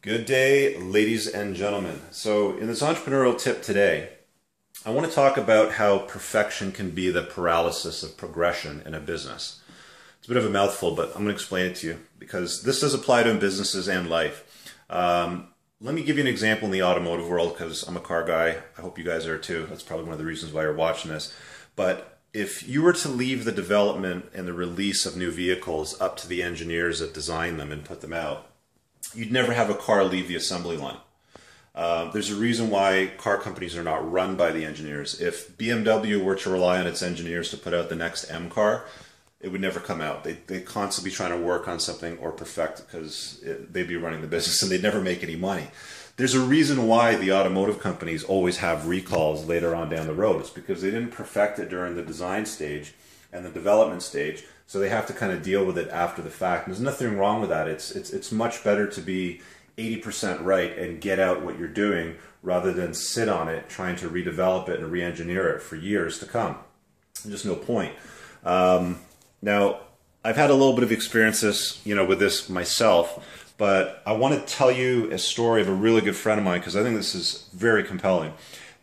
Good day, ladies and gentlemen. So in this entrepreneurial tip today, I want to talk about how perfection can be the paralysis of progression in a business. It's a bit of a mouthful, but I'm going to explain it to you because this does apply to businesses and life. Let me give you an example in the automotive world because I'm a car guy. I hope you guys are too. That's probably one of the reasons why you're watching this. But if you were to leave the development and the release of new vehicles up to the engineers that design them and put them out, you'd never have a car leave the assembly line. There's a reason why car companies are not run by the engineers. If BMW were to rely on its engineers to put out the next M car, it would never come out. They'd constantly be trying to work on something or perfect because they'd be running the business and they'd never make any money. There's a reason why the automotive companies always have recalls later on down the road. It's because they didn't perfect it during the design stage and the development stage, so they have to kind of deal with it after the fact. And there's nothing wrong with that. It's much better to be 80% right and get out what you're doing rather than sit on it trying to redevelop it and re-engineer it for years to come. There's just no point. Now, I've had a little bit of experiences, with this myself, but I want to tell you a story of a really good friend of mine because I think this is very compelling.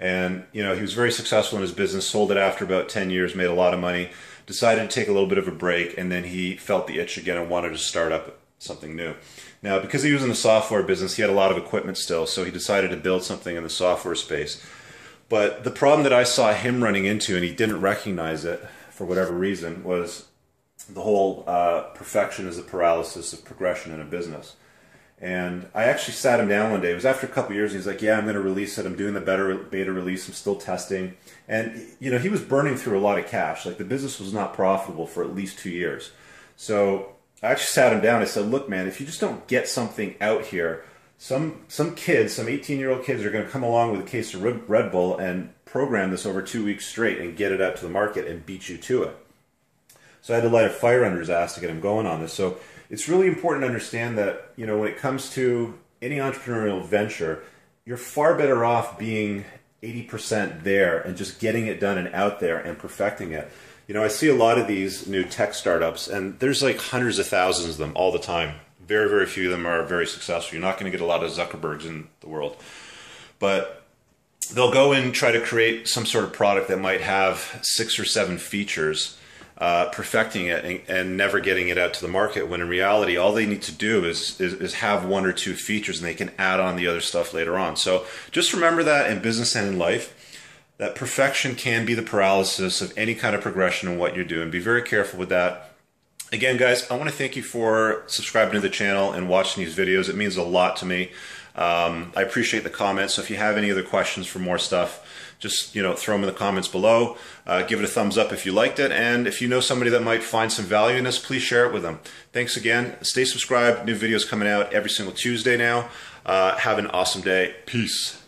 And, he was very successful in his business, sold it after about 10 years, made a lot of money, decided to take a little bit of a break, and then he felt the itch again and wanted to start up something new. Now, because he was in the software business, he had a lot of equipment still, so he decided to build something in the software space. But the problem that I saw him running into, and he didn't recognize it for whatever reason, was the whole perfection is a paralysis of progression in a business. And I actually sat him down one day. It was after a couple of years. And he's like, "Yeah, I'm going to release it. I'm doing the beta release. I'm still testing." And he was burning through a lot of cash. Like the business was not profitable for at least 2 years. So I actually sat him down. I said, "Look, man, if you just don't get something out here, some kids, some 18-year-old kids are going to come along with a case of Red Bull and program this over 2 weeks straight and get it out to the market and beat you to it." So I had to light a fire under his ass to get him going on this. So it's really important to understand that, when it comes to any entrepreneurial venture, you're far better off being 80% there and just getting it done and out there and perfecting it. I see a lot of these new tech startups, and there's like hundreds of thousands of them all the time. Very, very few of them are very successful. You're not going to get a lot of Zuckerbergs in the world. But they'll go and try to create some sort of product that might have 6 or 7 features, perfecting it and never getting it out to the market, when in reality all they need to do is have 1 or 2 features and they can add on the other stuff later on. So just remember that in business and in life, that perfection can be the paralysis of any kind of progression in what you're doing. Be very careful with that. Again, guys, I want to thank you for subscribing to the channel and watching these videos. It means a lot to me. I appreciate the comments. So if you have any other questions for more stuff, just throw them in the comments below. Give it a thumbs up if you liked it, and if you know somebody that might find some value in this, please share it with them. Thanks again. Stay subscribed. New videos coming out every single Tuesday now. Have an awesome day. Peace.